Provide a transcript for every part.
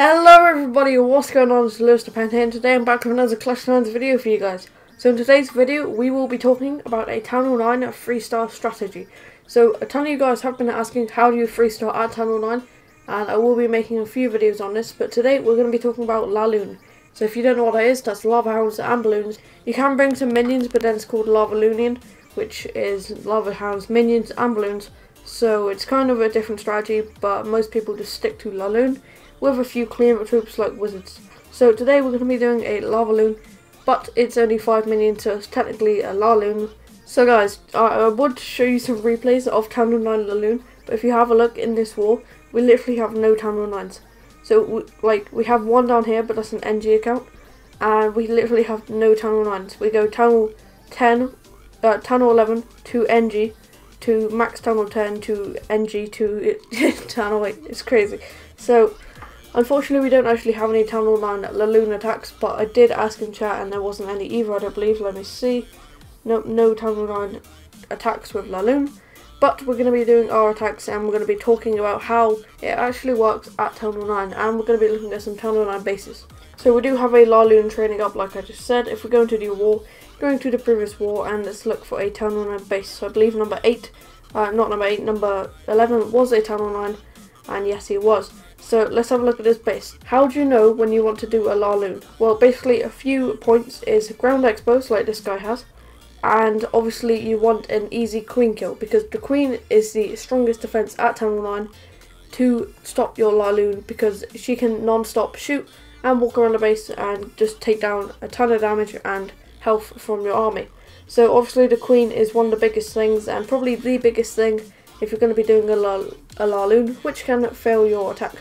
Hello everybody, what's going on? It's LewisThePen here, and today I'm back with another Clash of Clans video for you guys. So in today's video, we will be talking about a Town Hall 9 3-star strategy. So a ton of you guys have been asking how do you 3-star at Town Hall 9, and I will be making a few videos on this, but today we're going to be talking about LALOON. So if you don't know what that is, that's lava hounds and balloons. You can bring some minions, but then it's called LALOONian, which is lava hounds, minions and balloons. So it's kind of a different strategy, but most people just stick to LALOON, with a few cleanup troops like wizards. So today we're going to be doing a LALOON, but it's only 5 minions, so it's technically a LALOON. So guys, I would show you some replays of Town Hall 9 LALOON, but if you have a look in this war, we literally have no Town Hall 9s. So we have one down here, but that's an NG account, and we literally have no Town Hall 9s. We go Town Hall 10, Town Hall 11 to NG, to max Town Hall 10 to NG to Town Hall 8. It's crazy. So unfortunately, we don't actually have any Town Hall 9 LALOON attacks, but I did ask in chat and there wasn't any either, I don't believe. Let me see. No Town Hall 9 attacks with LALOON, but we're going to be doing our attacks and we're going to be talking about how it actually works at Town Hall 9, and we're going to be looking at some Town Hall 9 bases. So we do have a LALOON training up, like I just said. If we're going to do war, going to the previous war, and let's look for a Town Hall 9 base. So I believe number 11 was a Town Hall 9, and yes, he was. So let's have a look at this base. How do you know when you want to do a LALOON? Well, basically a few points is ground expos, like this guy has, and obviously you want an easy queen kill, because the queen is the strongest defense at Town Hall 9 to stop your LALOON, because she can non-stop shoot and walk around the base and just take down a ton of damage and health from your army. So obviously the queen is one of the biggest things, and probably the biggest thing if you're going to be doing a LALOON, which can fail your attack.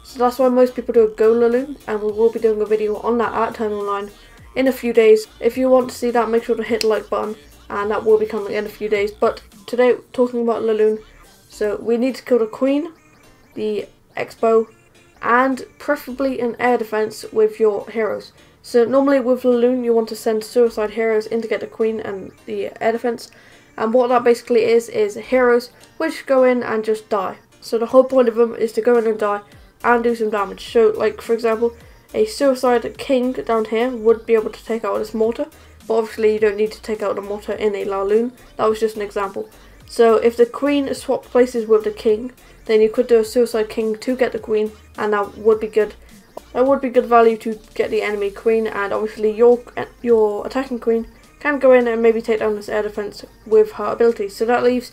So that's why most people do a go LALOON, and we will be doing a video on that at Town Hall 9 in a few days. If you want to see that, make sure to hit the like button, and that will be coming in a few days. But today, talking about LALOON, so we need to kill the queen, the expo, and preferably an air defense with your heroes. So normally with LALOON, you want to send suicide heroes in to get the queen and the air defense, and what that basically is heroes which go in and just die. So the whole point of them is to go in and die and do some damage. So like for example, a suicide king down here would be able to take out this mortar, but obviously you don't need to take out the mortar in a LALOON. That was just an example. So if the queen swapped places with the king, then you could do a suicide king to get the queen, and that would be good. That would be good value to get the enemy queen, and obviously your attacking queen can go in and maybe take down this air defense with her ability. So that leaves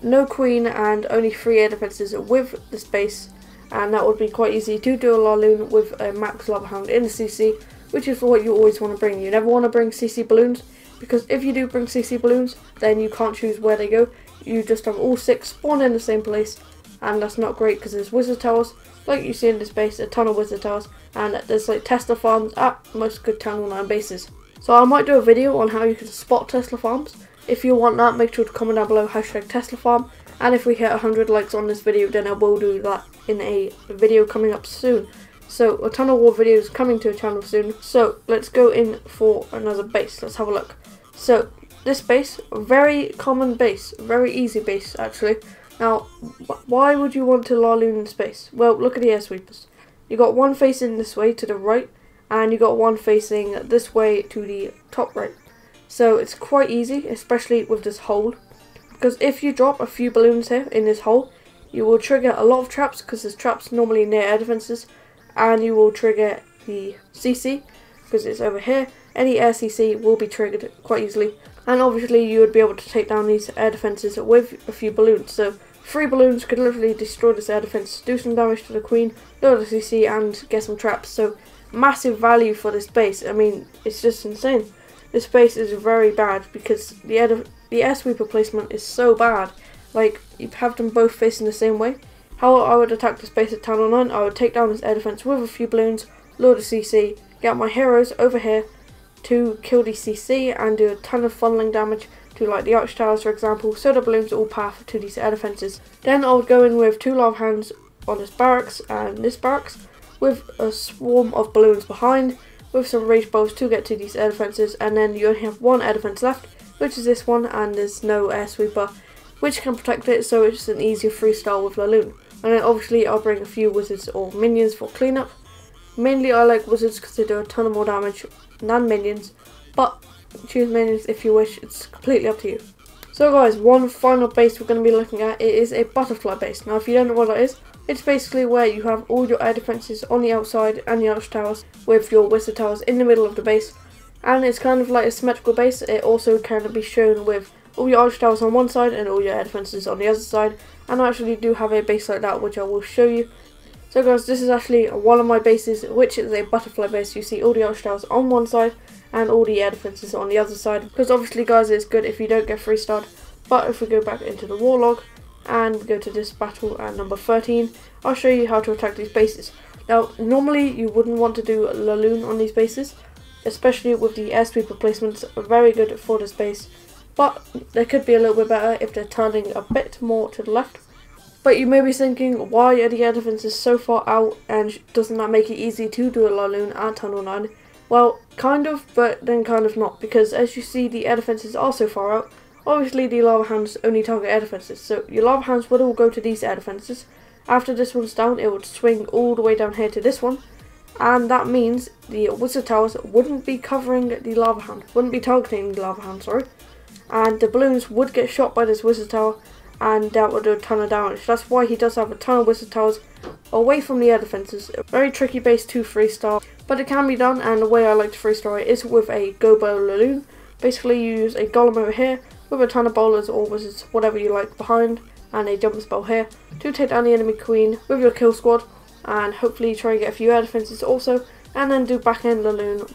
no queen and only 3 air defenses with this base, and that would be quite easy to do a LALOON with a max lava hound in the CC, which is what you always want to bring. You never want to bring CC balloons, because if you do bring CC balloons, then you can't choose where they go. You just have all 6 spawn in the same place, and that's not great because there's wizard towers, like you see in this base, a ton of wizard towers, and there's like Tesla farms at most good Town Hall 9 bases. So I might do a video on how you can spot Tesla farms. If you want that, make sure to comment down below #TeslaFarm, and if we hit 100 likes on this video, then I will do that in a video coming up soon. So a ton of war videos coming to the channel soon. So let's go in for another base. Let's have a look. So this base, very common base, very easy base actually. Now, why would you want to LALOON in space? Well, look at the air sweepers. You got one facing this way to the right, and you got one facing this way to the top right. So it's quite easy, especially with this hole, because if you drop a few balloons here in this hole, you will trigger a lot of traps, because there's traps normally near air defenses, and you will trigger the CC, because it's over here. Any air CC will be triggered quite easily, and obviously you would be able to take down these air defenses with a few balloons. So 3 balloons could literally destroy this air defense, do some damage to the queen, lower the CC, and get some traps. So massive value for this base. I mean, it's just insane. This base is very bad because the air sweeper placement is so bad. Like, you have them both facing the same way. How I would attack this base at Town Hall 9, I would take down this air defense with a few balloons, lower the CC, get my heroes over here to kill the CC and do a ton of funneling damage to like the arch towers, for example, so the balloons all path to these air defenses. Then I would go in with 2 lava hounds on this barracks and this barracks, with a swarm of balloons behind, with some rage bolts to get to these air defenses, and then you only have 1 air defense left, which is this one, and there's no air sweeper which can protect it, so it's an easier 3-star with LALOON. And then obviously I'll bring a few wizards or minions for cleanup, Mainly I like wizards because they do a ton of more damage than minions, but choose minions if you wish, it's completely up to you. So guys, one final base we're going to be looking at, it is a butterfly base. Now if you don't know what that is, it's basically where you have all your air defences on the outside and the arch towers with your wizard towers in the middle of the base. And it's kind of like a symmetrical base. It also can be shown with all your arch towers on one side and all your air defences on the other side. And I actually do have a base like that which I will show you. So guys, this is actually one of my bases, which is a butterfly base. You see all the arch towers on one side and all the air defences on the other side. Because obviously guys, it's good if you don't get 3-starred. But if we go back into the war log and go to this battle at number 13, I'll show you how to attack these bases. Now normally you wouldn't want to do LALOON on these bases, especially with the air sweeper placements, very good for this base. But they could be a little bit better if they're turning a bit more to the left. But you may be thinking, why are the air defences so far out, and doesn't that make it easy to do a LALOON at Tunnel 9? Well, kind of, but then kind of not, because as you see the air defences are so far out, obviously the lava hounds only target air defences, so your lava hounds would all go to these air defences. After this one's down, it would swing all the way down here to this one, and that means the wizard towers wouldn't be covering the lava hound, wouldn't be targeting the lava hound, sorry, and the balloons would get shot by this wizard tower, and that would do a ton of damage. That's why he does have a ton of wizard towers away from the air defences. A very tricky base to 3-star, but it can be done, and the way I like to 3-star it is with a Gobo LALOON. Basically you use a golem over here with a ton of bowlers or wizards, whatever you like, behind, and a jump spell here to take down the enemy queen with your kill squad, and hopefully try and get a few air defences also, and then do back end LALOON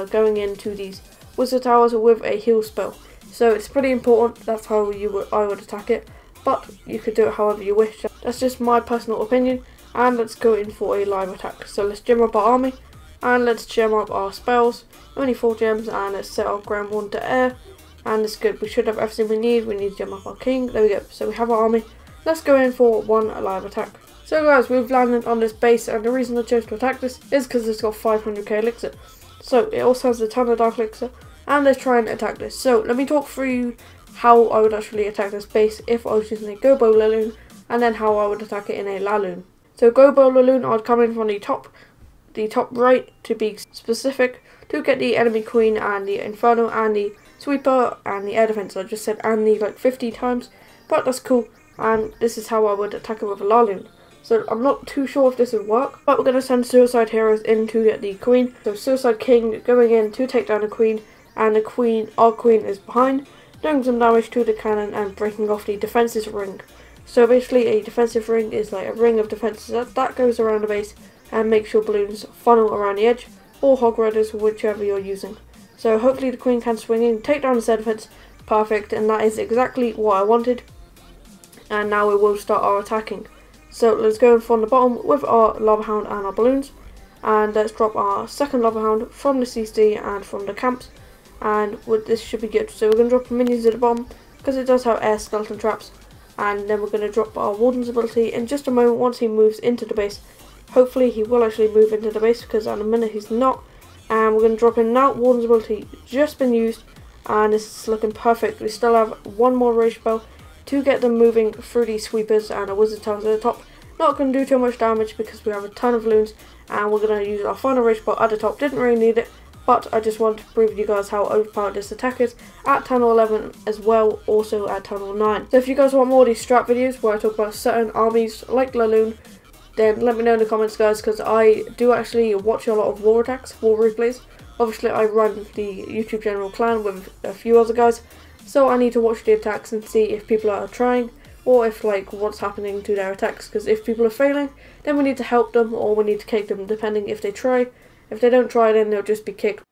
going into these wizard towers with a heal spell. So it's pretty important, that's how I would attack it. But you could do it however you wish. That's just my personal opinion. And let's go in for a live attack. So let's gem up our army. And let's gem up our spells. Only 4 gems. And let's set our ground 1 to air. And it's good. We should have everything we need. We need to gem up our king. There we go. So we have our army. Let's go in for one live attack. So guys, we've landed on this base. And the reason I chose to attack this is because it's got 500k elixir. So it also has a ton of dark elixir. And let's try and attack this. So let me talk through how I would actually attack this base if I was using a Gobo LALOON, and then how I would attack it in a LALOON. So Gobo LALOON, I'd come in from the top right to be specific, to get the enemy queen and the inferno and the sweeper and the air defense. I just said and the like 50 times, but that's cool, and this is how I would attack it with a LALOON. So I'm not too sure if this would work, but we're going to send suicide heroes in to get the queen. So suicide king going in to take down the queen, and the queen, our queen, is behind, doing some damage to the cannon and breaking off the defensive ring. So basically a defensive ring is like a ring of defences that goes around the base and makes your balloons funnel around the edge, or hog riders, whichever you're using. So hopefully the queen can swing in, take down the air defense, perfect, and that is exactly what I wanted. And now we will start our attacking. So let's go from the bottom with our lava hound and our balloons, and let's drop our second lava hound from the CC and from the camps. And this should be good. So we're going to drop minions at the bottom because it does have air skeleton traps, and then we're going to drop our warden's ability in just a moment once he moves into the base. Hopefully he will actually move into the base, because at the minute he's not. And we're going to drop in now. Warden's ability just been used, and this is looking perfect. We still have one more rage spell to get them moving through these sweepers and a wizard towers at the top. Not going to do too much damage because we have a ton of balloons, and we're going to use our final rage spell at the top. Didn't really need it, but I just wanted to prove to you guys how overpowered this attack is at Tunnel 11 as well, also at Tunnel 9. So if you guys want more of these strat videos where I talk about certain armies like LALOON, then let me know in the comments guys, because I do actually watch a lot of war attacks, war replays. Obviously I run the YouTube General Clan with a few other guys, so I need to watch the attacks and see if people are trying, or if like what's happening to their attacks, because if people are failing, then we need to help them, or we need to kick them depending if they try. If they don't try, then they'll just be kicked.